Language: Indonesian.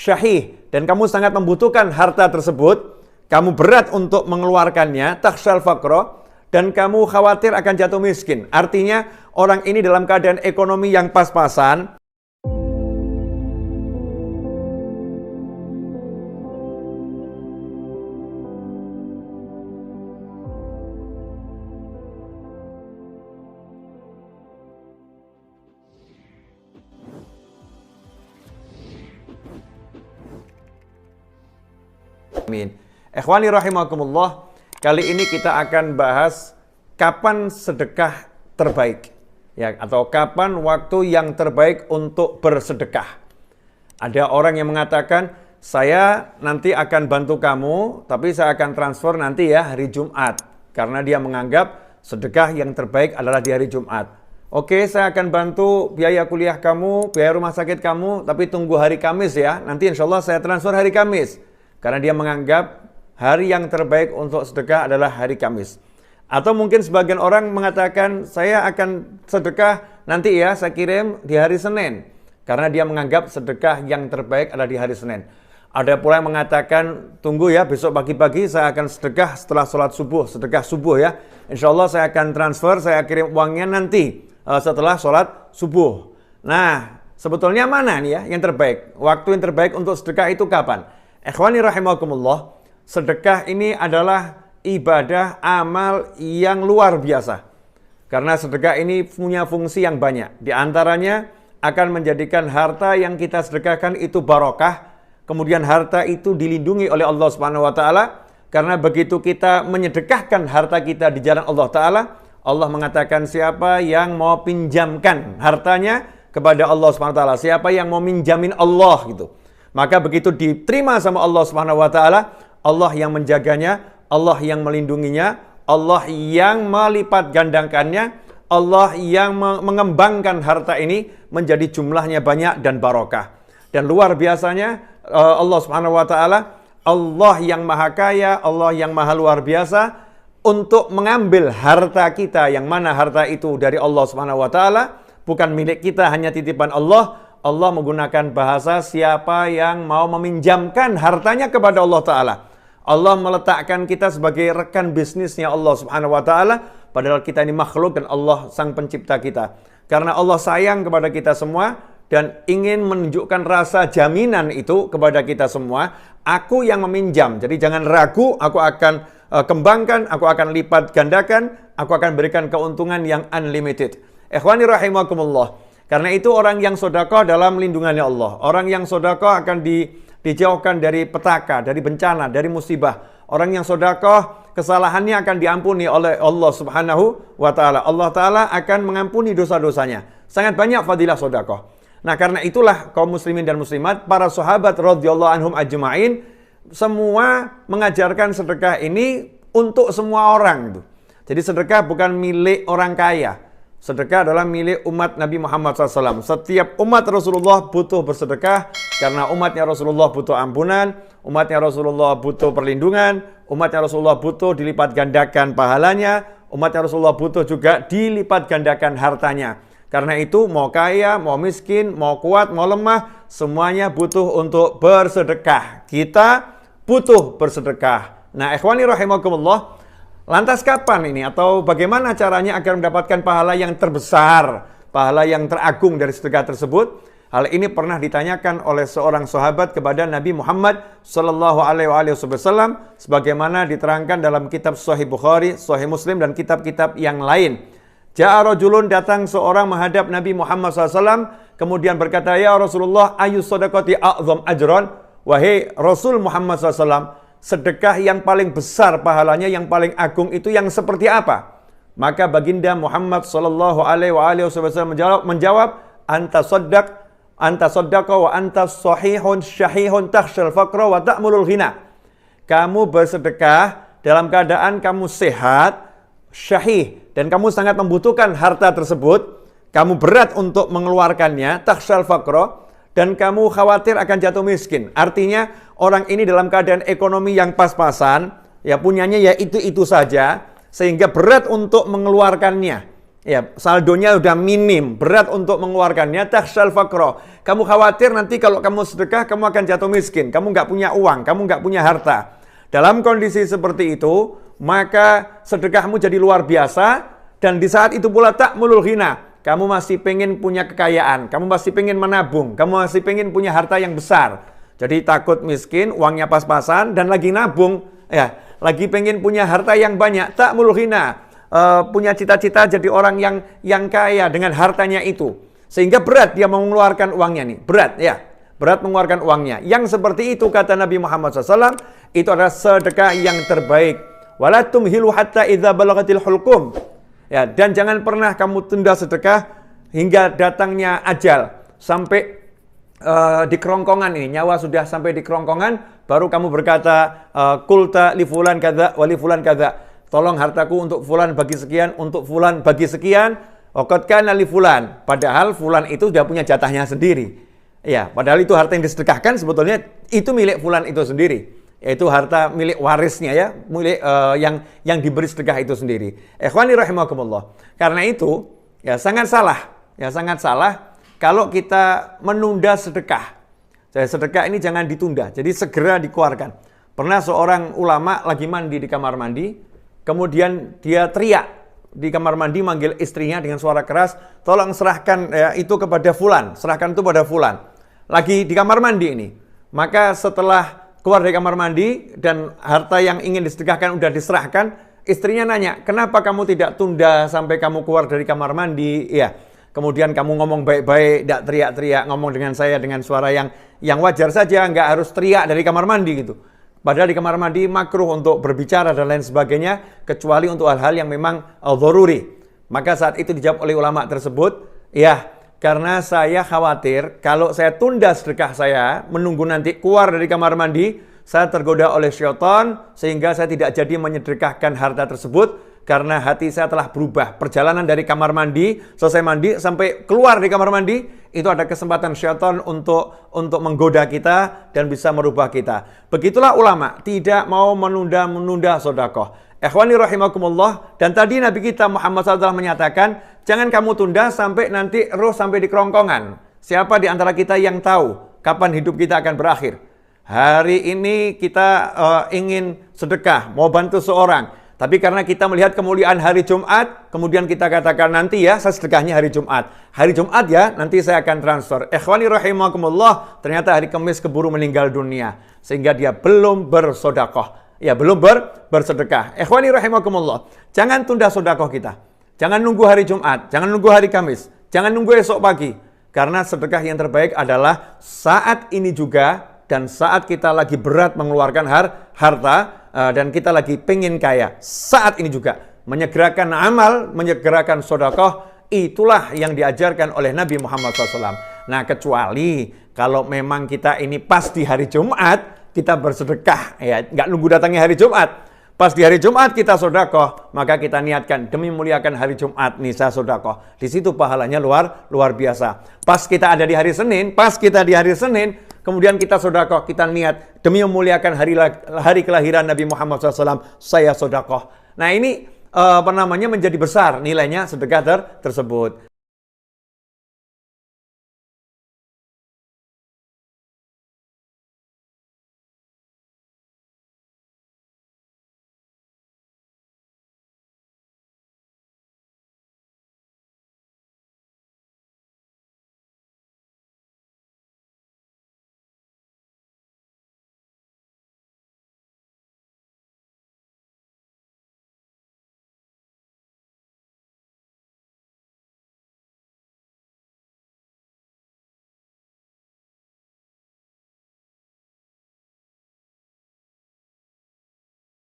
syahih, dan kamu sangat membutuhkan harta tersebut, kamu berat untuk mengeluarkannya, takhshal faqra, dan kamu khawatir akan jatuh miskin. Artinya orang ini dalam keadaan ekonomi yang pas-pasan. Amin. Ikhwani rahimakumullah, kali ini kita akan bahas kapan sedekah terbaik, ya, atau kapan waktu yang terbaik untuk bersedekah. Ada orang yang mengatakan, saya nanti akan bantu kamu, tapi saya akan transfer nanti ya hari Jumat, karena dia menganggap sedekah yang terbaik adalah di hari Jumat. Oke, saya akan bantu biaya kuliah kamu, biaya rumah sakit kamu, tapi tunggu hari Kamis ya, nanti insya Allah saya transfer hari Kamis. Karena dia menganggap hari yang terbaik untuk sedekah adalah hari Kamis. Atau mungkin sebagian orang mengatakan, saya akan sedekah nanti ya, saya kirim di hari Senin. Karena dia menganggap sedekah yang terbaik adalah di hari Senin. Ada pula yang mengatakan, tunggu ya, besok pagi-pagi saya akan sedekah setelah sholat subuh, sedekah subuh ya. Insya Allah saya akan transfer, saya kirim uangnya nanti setelah sholat subuh. Nah, sebetulnya mana nih ya yang terbaik? Waktu yang terbaik untuk sedekah itu kapan? Ikhwani rahimakumullah, sedekah ini adalah ibadah amal yang luar biasa. Karena sedekah ini punya fungsi yang banyak. Di antaranya akan menjadikan harta yang kita sedekahkan itu barokah. Kemudian harta itu dilindungi oleh Allah Subhanahu wa taala. Karena begitu kita menyedekahkan harta kita di jalan Allah taala, Allah mengatakan siapa yang mau pinjamkan hartanya kepada Allah Subhanahu wa taala, siapa yang mau minjamin Allah gitu. Maka begitu diterima sama Allah Subhanahu wa taala, Allah yang menjaganya, Allah yang melindunginya, Allah yang melipat gandakannya, Allah yang mengembangkan harta ini menjadi jumlahnya banyak dan barokah. Dan luar biasanya Allah Subhanahu wa taala, Allah yang maha kaya, Allah yang maha luar biasa untuk mengambil harta kita, yang mana harta itu dari Allah Subhanahu wa taala, bukan milik kita, hanya titipan Allah. Allah menggunakan bahasa siapa yang mau meminjamkan hartanya kepada Allah Ta'ala. Allah meletakkan kita sebagai rekan bisnisnya Allah Subhanahu wa Ta'ala, padahal kita ini makhluk dan Allah sang pencipta kita. Karena Allah sayang kepada kita semua dan ingin menunjukkan rasa jaminan itu kepada kita semua. Aku yang meminjam, jadi jangan ragu, aku akan kembangkan, aku akan lipat gandakan, aku akan berikan keuntungan yang unlimited. Ikhwani rahimakumullah. Karena itu orang yang sedekah dalam lindungannya Allah. Orang yang sedekah akan dijauhkan dari petaka, dari bencana, dari musibah. Orang yang sedekah kesalahannya akan diampuni oleh Allah Subhanahu wa taala. Allah taala akan mengampuni dosa-dosanya. Sangat banyak fadilah sedekah. Nah, karena itulah kaum muslimin dan muslimat, para sahabat radhiyallahu anhum ajma'in semua mengajarkan sedekah ini untuk semua orang. Jadi sedekah bukan milik orang kaya. Sedekah adalah milik umat Nabi Muhammad SAW. Setiap umat Rasulullah butuh bersedekah karena umatnya Rasulullah butuh ampunan, umatnya Rasulullah butuh perlindungan, umatnya Rasulullah butuh dilipat gandakan pahalanya, umatnya Rasulullah butuh juga dilipat gandakan hartanya. Karena itu mau kaya, mau miskin, mau kuat, mau lemah, semuanya butuh untuk bersedekah. Kita butuh bersedekah. Nah, ikhwani rahimakumullah, lantas kapan ini atau bagaimana caranya agar mendapatkan pahala yang terbesar, pahala yang teragung dari sedekah tersebut? Hal ini pernah ditanyakan oleh seorang sahabat kepada Nabi Muhammad sallallahu alaihi wasallam sebagaimana diterangkan dalam kitab Sahih Bukhari, Sahih Muslim dan kitab-kitab yang lain. Ja'a rajulun, datang seorang menghadap Nabi Muhammad SAW kemudian berkata, "Ya Rasulullah, ayu shadaqati a'zam ajran?" Wahai Rasul Muhammad SAW, sedekah yang paling besar pahalanya, yang paling agung itu yang seperti apa? Maka baginda Muhammad sallallahu alaihi wasallam menjawab, anta saddaqa wa anta sahihun syahihun takhshal faqra wa ta'mulul ghina. Kamu bersedekah dalam keadaan kamu sehat, syahih, dan kamu sangat membutuhkan harta tersebut, kamu berat untuk mengeluarkannya, takhshal faqra, dan kamu khawatir akan jatuh miskin. Artinya orang ini dalam keadaan ekonomi yang pas-pasan, ya punyanya ya itu saja, sehingga berat untuk mengeluarkannya. Ya, saldonya udah minim, berat untuk mengeluarkannya. Takhsyal faqra. Kamu khawatir nanti kalau kamu sedekah, kamu akan jatuh miskin. Kamu nggak punya uang, kamu nggak punya harta. Dalam kondisi seperti itu, maka sedekahmu jadi luar biasa. Dan di saat itu pula ta'mulul ghina. Kamu masih pengen punya kekayaan, kamu masih pengen menabung, kamu masih pengen punya harta yang besar. Jadi takut miskin, uangnya pas-pasan, dan lagi nabung, ya, lagi pengen punya harta yang banyak. Ta'mulul ghina. Punya cita-cita jadi orang yang kaya dengan hartanya itu. Sehingga berat dia mengeluarkan uangnya nih. Berat ya. Berat mengeluarkan uangnya. Yang seperti itu kata Nabi Muhammad SAW, itu adalah sedekah yang terbaik. Wala tumhilu hatta idza balagatil hulqum. Ya, dan jangan pernah kamu tunda sedekah hingga datangnya ajal. Sampai di kerongkongan ini, nyawa sudah sampai di kerongkongan, baru kamu berkata, kulta li fulan kadza wa li fulan kadza. Tolong hartaku untuk fulan bagi sekian, untuk fulan bagi sekian. Waqad kana li fulan. Padahal fulan itu sudah punya jatahnya sendiri. Ya, padahal itu harta yang disedekahkan sebetulnya itu milik fulan itu sendiri. Yaitu harta milik warisnya ya, milik yang diberi sedekah itu sendiri. Ikhwani rahimakumullah. Karena itu ya sangat salah kalau kita menunda sedekah. Jadi sedekah ini jangan ditunda. Jadi segera dikeluarkan. Pernah seorang ulama lagi mandi di kamar mandi, kemudian dia teriak di kamar mandi manggil istrinya dengan suara keras, "Tolong serahkan ya, itu kepada fulan, serahkan itu pada fulan." Lagi di kamar mandi ini. Maka setelah keluar dari kamar mandi dan harta yang ingin disedekahkan udah diserahkan, istrinya nanya, "Kenapa kamu tidak tunda sampai kamu keluar dari kamar mandi?" Ya, kemudian kamu ngomong baik-baik, tidak teriak-teriak, ngomong dengan saya dengan suara yang wajar saja, nggak harus teriak dari kamar mandi gitu. Padahal di kamar mandi makruh untuk berbicara dan lain sebagainya, kecuali untuk hal-hal yang memang dharuri. Maka saat itu dijawab oleh ulama tersebut, ya, karena saya khawatir kalau saya tunda sedekah saya, menunggu nanti keluar dari kamar mandi, saya tergoda oleh syaitan sehingga saya tidak jadi menyedekahkan harta tersebut karena hati saya telah berubah. Perjalanan dari kamar mandi, selesai mandi sampai keluar dari kamar mandi, itu ada kesempatan syaitan untuk menggoda kita dan bisa merubah kita. Begitulah ulama, tidak mau menunda sedekah. Ikhwani rahimakumullah, dan tadi Nabi kita Muhammad SAW menyatakan, jangan kamu tunda sampai nanti roh sampai di kerongkongan. Siapa di antara kita yang tahu kapan hidup kita akan berakhir? Hari ini kita ingin sedekah, mau bantu seorang. Tapi karena kita melihat kemuliaan hari Jumat, kemudian kita katakan nanti ya, saya sedekahnya hari Jumat. Hari Jumat ya, nanti saya akan transfer. Ikhwani rahimakumullah, ternyata hari Kamis keburu meninggal dunia. Sehingga dia belum bersedekah. Ya, belum bersedekah. Ikhwani rahimakumullah. Jangan tunda sedekah kita. Jangan nunggu hari Jumat, jangan nunggu hari Kamis, jangan nunggu esok pagi. Karena sedekah yang terbaik adalah saat ini juga dan saat kita lagi berat mengeluarkan harta dan kita lagi pengen kaya. Saat ini juga menyegerakan amal, menyegerakan sedekah, itulah yang diajarkan oleh Nabi Muhammad SAW. Nah, kecuali kalau memang kita ini pas di hari Jumat, kita bersedekah, ya, nggak nunggu datangnya hari Jumat. Pas di hari Jumat kita sedekah, maka kita niatkan demi muliakan hari Jumat nih saya sedekah. Di situ pahalanya luar biasa. Pas kita ada di hari Senin, kemudian kita sedekah, kita niat demi memuliakan hari kelahiran Nabi Muhammad SAW, saya sedekah. Nah ini menjadi besar nilainya sedekah tersebut.